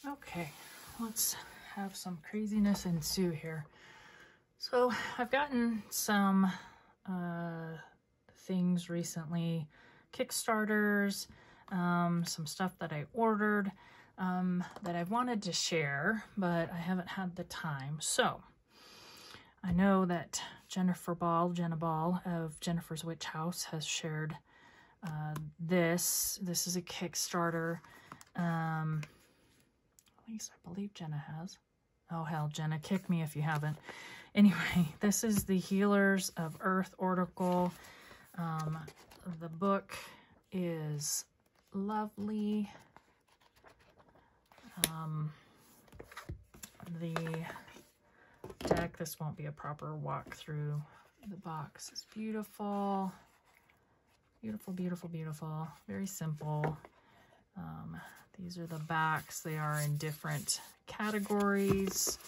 Okay, let's have some craziness ensue here. So I've gotten some things recently, Kickstarters, some stuff that I ordered that I wanted to share, but I haven't had the time. So I know that Jenna Ball of Jennifer's Witch House has shared this. This is a Kickstarter. At least I believe Jenna has. Oh hell, Jenna, kick me if you haven't. Anyway, this is the Healers of Earth article. The book is lovely. The deck, this won't be a proper walk through the box. It's beautiful. Beautiful, beautiful, beautiful. Very simple. These are the backs. They are in different categories.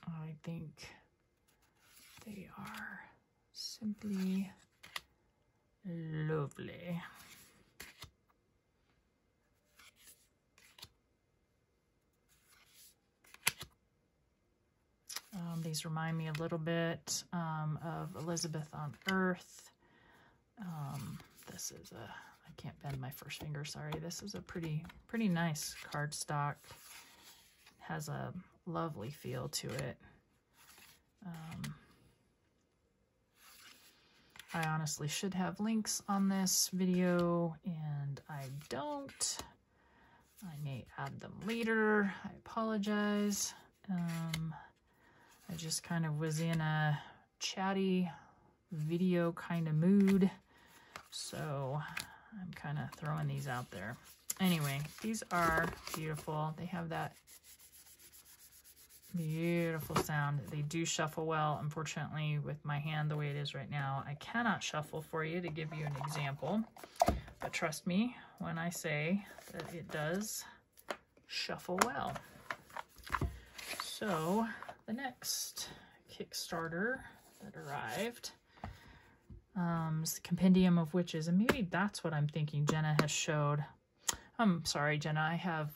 I think they are simply lovely. These remind me a little bit of Elizabeth on Earth. This is a, I can't bend my first finger, sorry. This is a pretty nice cardstock. Has a lovely feel to it. I honestly should have links on this video, and I don't. I may add them later. I apologize. I just kind of was in a chatty video kind of mood, so I'm kind of throwing these out there. Anyway, these are beautiful. They have that beautiful sound. They do shuffle well. Unfortunately, with my hand the way it is right now, I cannot shuffle for you to give you an example, but trust me when I say that it does shuffle well. So the next Kickstarter that arrived is the Compendium of Witches, and maybe that's what I'm thinking Jenna has showed. I'm sorry, Jenna, I have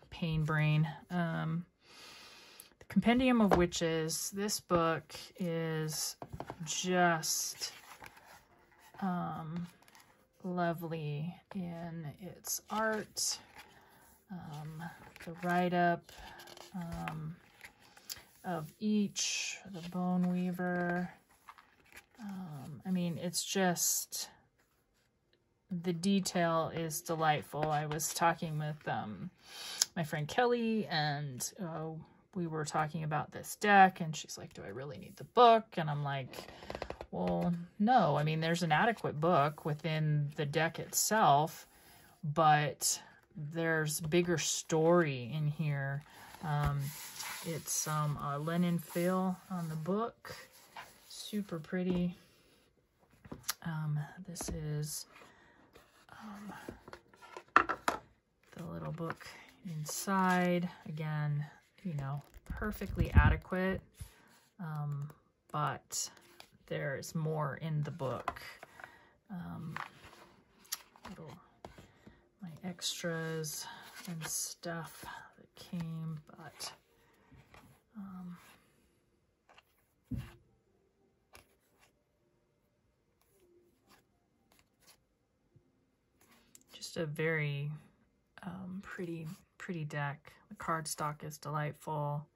pain brain. The Compendium of Witches, this book is just lovely in its art, the write-up of each, the Bone Weaver. I mean, it's just, the detail is delightful. I was talking with my friend Kelly, and we were talking about this deck, and she's like, do I really need the book? And I'm like, well, no. I mean, there's an adequate book within the deck itself, but there's bigger story in here. It's some linen fill on the book. Super pretty. This is the little book inside. Again, you know, perfectly adequate, but there's more in the book. My extras and stuff that came, but just a very pretty deck. The cardstock is delightful.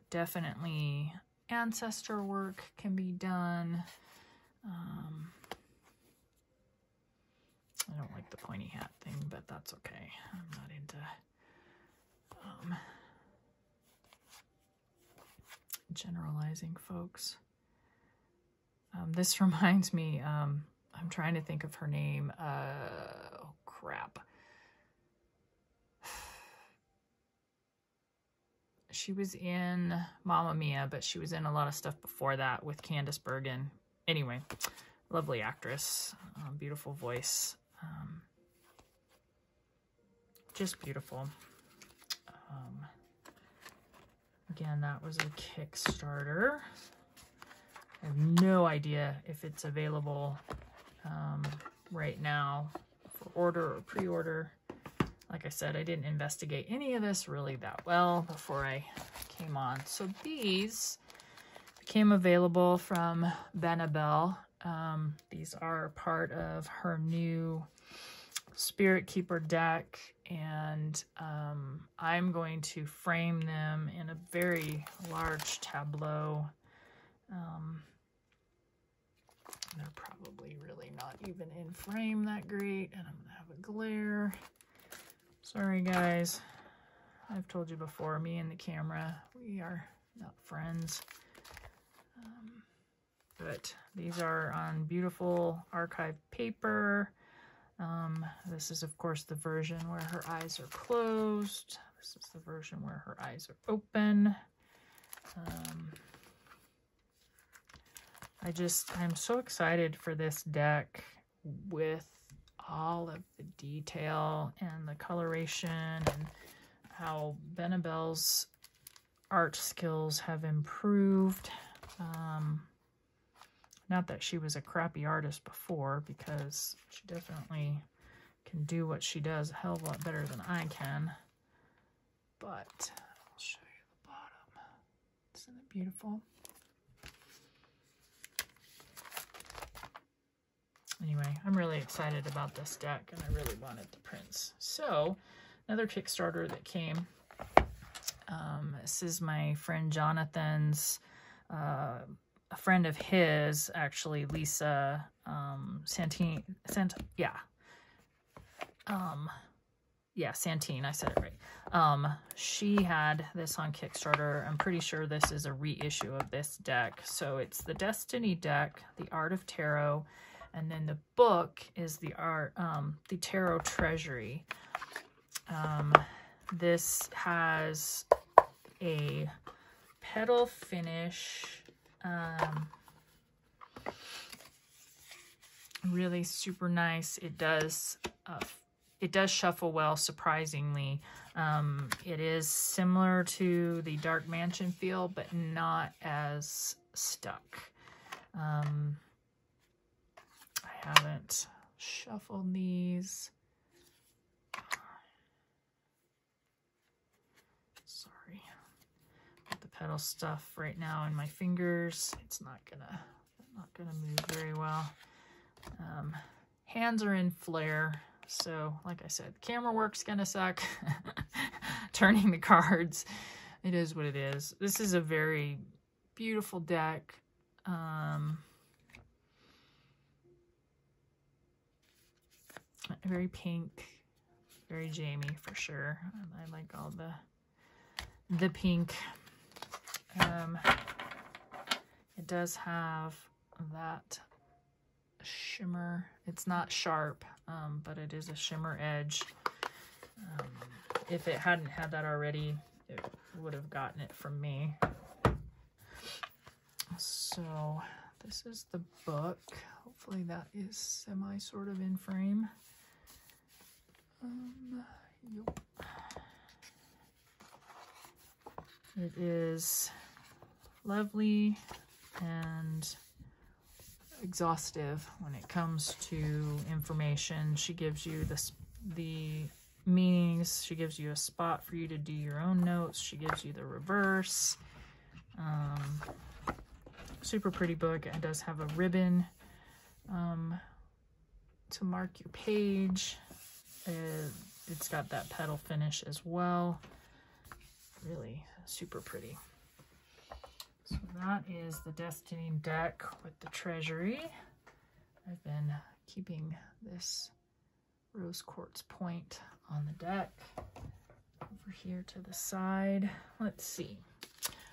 Definitely ancestor work can be done. I don't like the pointy hat thing, but that's okay. I'm not into generalizing, folks. This reminds me, I'm trying to think of her name. Oh, crap. She was in Mama Mia, but she was in a lot of stuff before that with Candice Bergen. Anyway, lovely actress, beautiful voice. Just beautiful. Again, that was a Kickstarter. I have no idea if it's available right now for order or pre-order. Like I said, I didn't investigate any of this really that well before I came on. So these became available from Benabel. These are part of her new Spirit Keeper deck, and I'm going to frame them in a very large tableau. They're probably really not even in frame that great, and I'm gonna have a glare. Sorry guys, I've told you before, me and the camera, we are not friends. But these are on beautiful archive paper. This is of course the version where her eyes are closed. This is the version where her eyes are open. I'm so excited for this deck with all of the detail and the coloration and how Benabel's art skills have improved. Not that she was a crappy artist before, because she definitely can do what she does a hell of a lot better than I can. But I'll show you the bottom. Isn't it beautiful? Anyway, I'm really excited about this deck, and I really wanted the prints. So, another Kickstarter that came. This is my friend Jonathan's, a friend of his, actually, Lisa Santine. Santine, I said it right. She had this on Kickstarter. I'm pretty sure this is a reissue of this deck. So it's the Destiny deck, the Art of Tarot, and then the book is the Tarot Treasury. This has a petal finish, really super nice. It does shuffle well, surprisingly. It is similar to the Dark Mansion feel, but not as stuck. I haven't shuffled these. Sorry. Got the petal stuff right now in my fingers. It's not gonna move very well. Hands are in flare, so like I said, the camera work's gonna suck. Turning the cards, it is what it is. This is a very beautiful deck. Very pink, very Jamie for sure. I like all the pink. It does have that shimmer. It's not sharp, but it is a shimmer edge. If it hadn't had that already, it would have gotten it from me. So this is the book. Hopefully that is semi sort of in frame. Yep. It is lovely and exhaustive when it comes to information. She gives you the meanings. She gives you a spot for you to do your own notes. She gives you the reverse. Super pretty book. It does have a ribbon to mark your page. It's got that petal finish as well. Really super pretty. So that is the Destiny deck with the Treasury. I've been keeping this rose quartz point on the deck. Over here to the side. Let's see.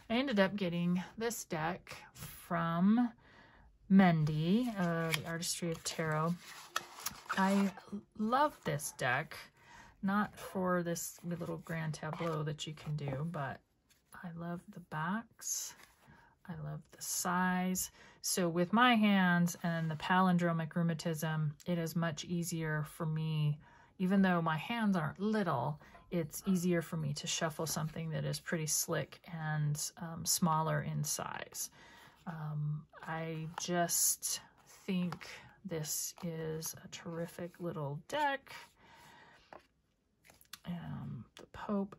I ended up getting this deck from Mendy, the Artistry of Tarot. I love this deck, not for this little grand tableau that you can do, but I love the backs. I love the size. So with my hands and the palindromic rheumatism, it is much easier for me, even though my hands aren't little, it's easier for me to shuffle something that is pretty slick and smaller in size. I just think This is a terrific little deck. The Pope.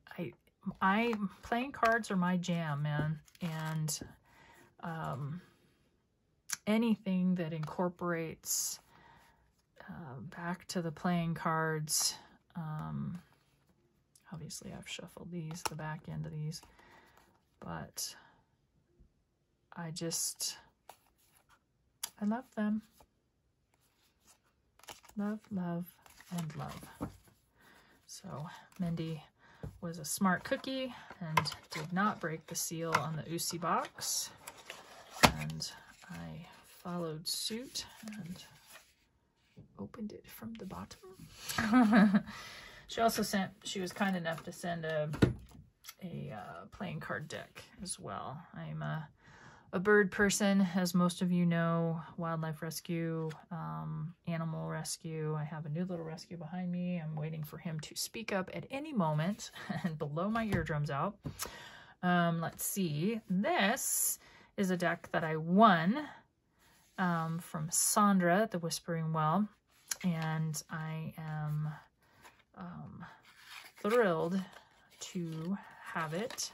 Playing cards are my jam, man. And anything that incorporates back to the playing cards. Obviously, I've shuffled these, the back end of these, but I love them. Love, love, and love. So Mindy was a smart cookie and did not break the seal on the Usi box. And I followed suit and opened it from the bottom. She was kind enough to send a playing card deck as well. I'm a bird person, as most of you know, wildlife rescue, animal rescue. I have a new little rescue behind me. I'm waiting for him to speak up at any moment and blow my eardrums out. Let's see. This is a deck that I won from Sandra at the Whispering Well, and I am thrilled to have it.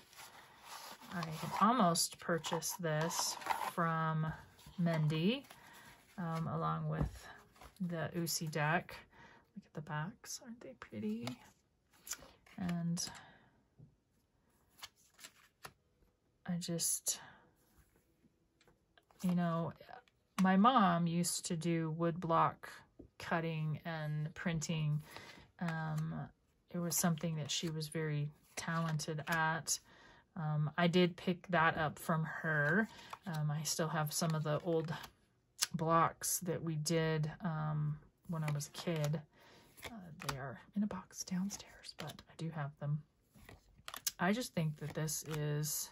I had almost purchased this from Mindy along with the Usi deck. Look at the backs, aren't they pretty? And I just, you know, my mom used to do woodblock cutting and printing. It was something that she was very talented at. I did pick that up from her. I still have some of the old blocks that we did when I was a kid. They are in a box downstairs, but I do have them. I just think that this is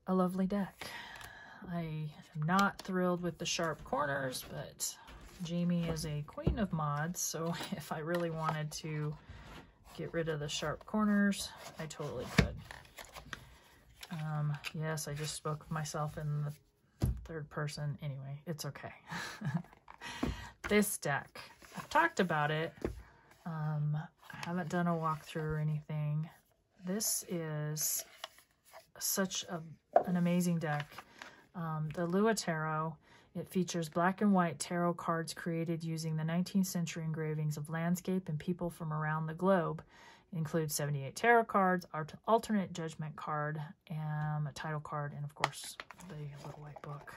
a lovely deck. I am not thrilled with the sharp corners, but Jamie is a queen of mods, so if I really wanted to get rid of the sharp corners, I totally could. Yes, I just spoke of myself in the third person. Anyway, it's okay. This deck, I've talked about it. I haven't done a walkthrough or anything. This is such an amazing deck. The Lua Tarot. It features black and white tarot cards created using the 19th century engravings of landscape and people from around the globe. It includes 78 tarot cards, alternate judgment card, a title card, and of course the little white book.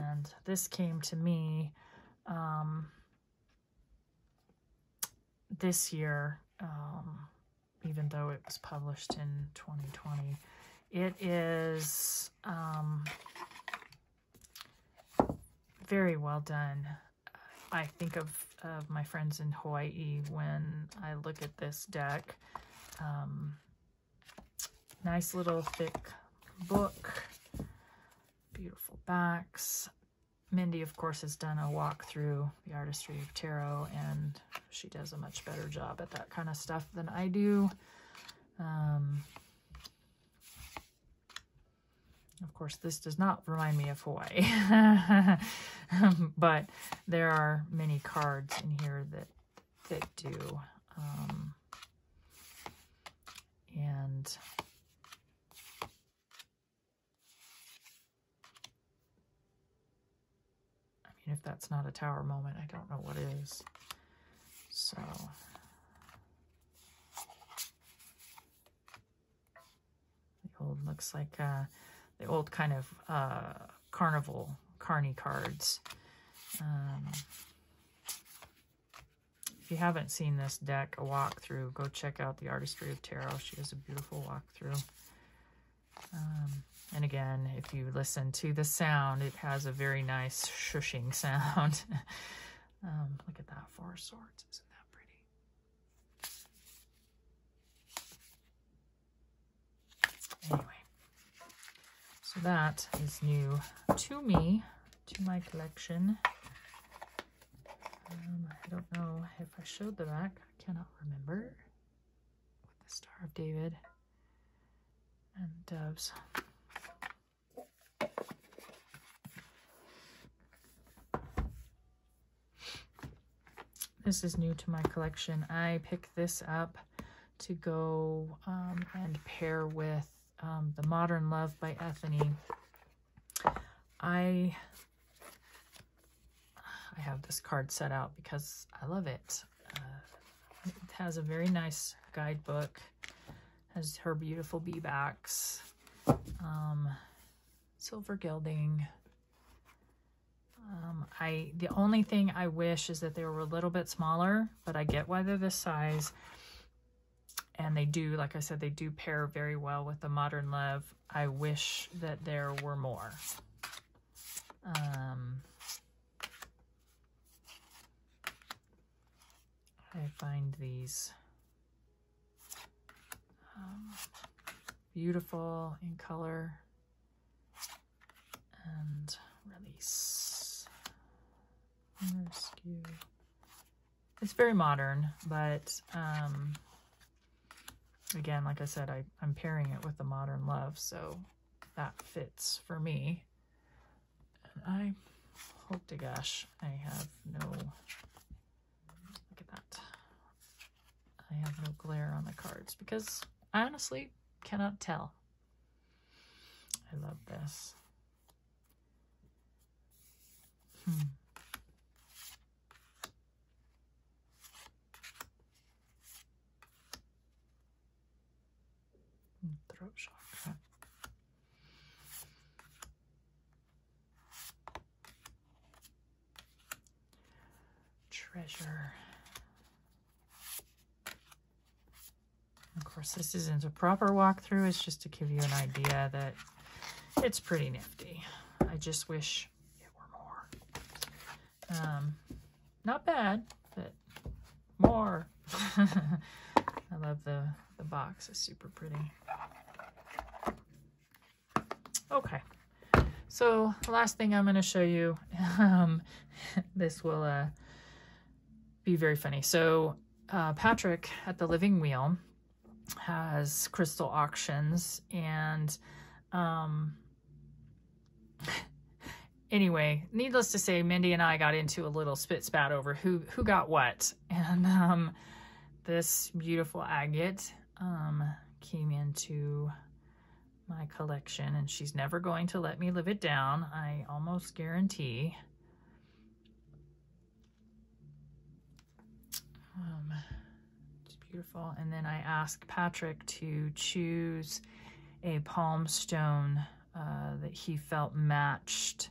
And this came to me this year, even though it was published in 2020. It is very well done. I think of my friends in Hawaii when I look at this deck. Nice little thick book, beautiful backs. Mindy, of course, has done a walkthrough, the Artistry of Tarot, and she does a much better job at that kind of stuff than I do. Of course, this does not remind me of Hawaii, but there are many cards in here that do. And I mean, if that's not a tower moment, I don't know what is. So the old looks like the old kind of carny cards. If you haven't seen this deck, a walkthrough, go check out the Artistry of Tarot. She has a beautiful walkthrough. And again, if you listen to the sound, it has a very nice shushing sound. Look at that, Four of Swords. Isn't that pretty? Anyway. So that is new to me, to my collection. I don't know if I showed the back. I cannot remember. With the Star of David and doves. this is new to my collection. I picked this up to go and pair with the Modern Love by Ethany. I have this card set out because I love it. It has a very nice guidebook, has her beautiful bee backs, silver gilding. The only thing I wish is that they were a little bit smaller, but I get why they're this size. And they do, like I said, they do pair very well with the Modern Love. I wish that there were more. I find these beautiful in color. And release. Rescue. It's very modern, but again, like I said, I'm pairing it with the Modern Love, so that fits for me. And I hope to gosh I have no, look at that, I have no glare on the cards because I honestly cannot tell. I love this. Throat chakra. Treasure. Of course, this isn't a proper walkthrough. It's just to give you an idea that it's pretty nifty. I just wish it were more. Not bad, but more. I love the box. It's super pretty. Okay, so the last thing I'm going to show you, this will be very funny. So Patrick at the Living Wheel has crystal auctions, and anyway, needless to say, Mindy and I got into a little spit spat over who got what, and this beautiful agate came into my collection, and she's never going to let me live it down, I almost guarantee. It's beautiful. And then I asked Patrick to choose a palm stone that he felt matched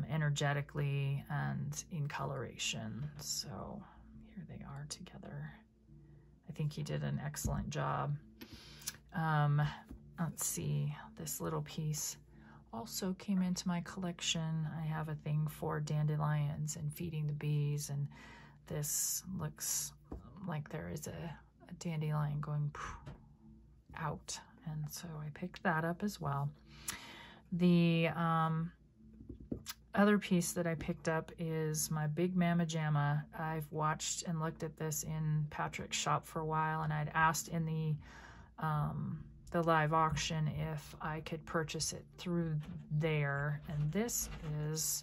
energetically and in coloration. So here they are together. I think he did an excellent job. Let's see, this little piece also came into my collection. I have a thing for dandelions and feeding the bees, and this looks like there is a dandelion going out, and so I picked that up as well. The other piece that I picked up is my big Mama Jama. I've watched and looked at this in Patrick's shop for a while, and I'd asked in the live auction if I could purchase it through there. And this is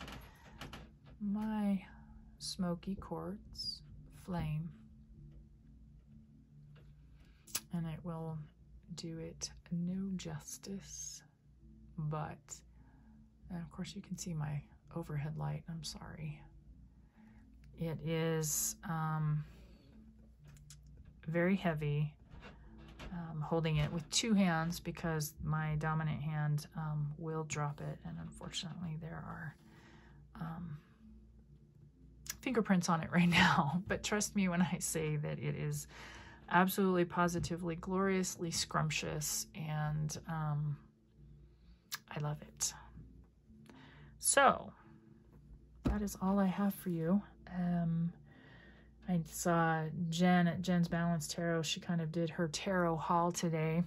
my Smoky Quartz Flame. And it will do it no justice, but, and of course you can see my overhead light, I'm sorry. It is very heavy. Holding it with two hands because my dominant hand will drop it, and unfortunately there are fingerprints on it right now, but trust me when I say that it is absolutely positively gloriously scrumptious, and I love it. So that is all I have for you. I saw Jen at Jen's Balanced Tarot. She kind of did her tarot haul today,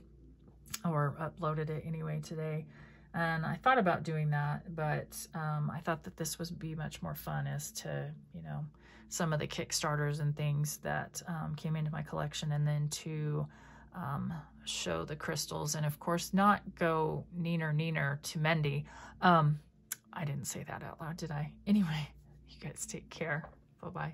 or uploaded it anyway today. And I thought about doing that, but I thought that this would be much more fun as to, you know, some of the Kickstarters and things that came into my collection, and then to show the crystals, and of course not go neener to Mendy. I didn't say that out loud, did I? Anyway, you guys take care. Bye-bye.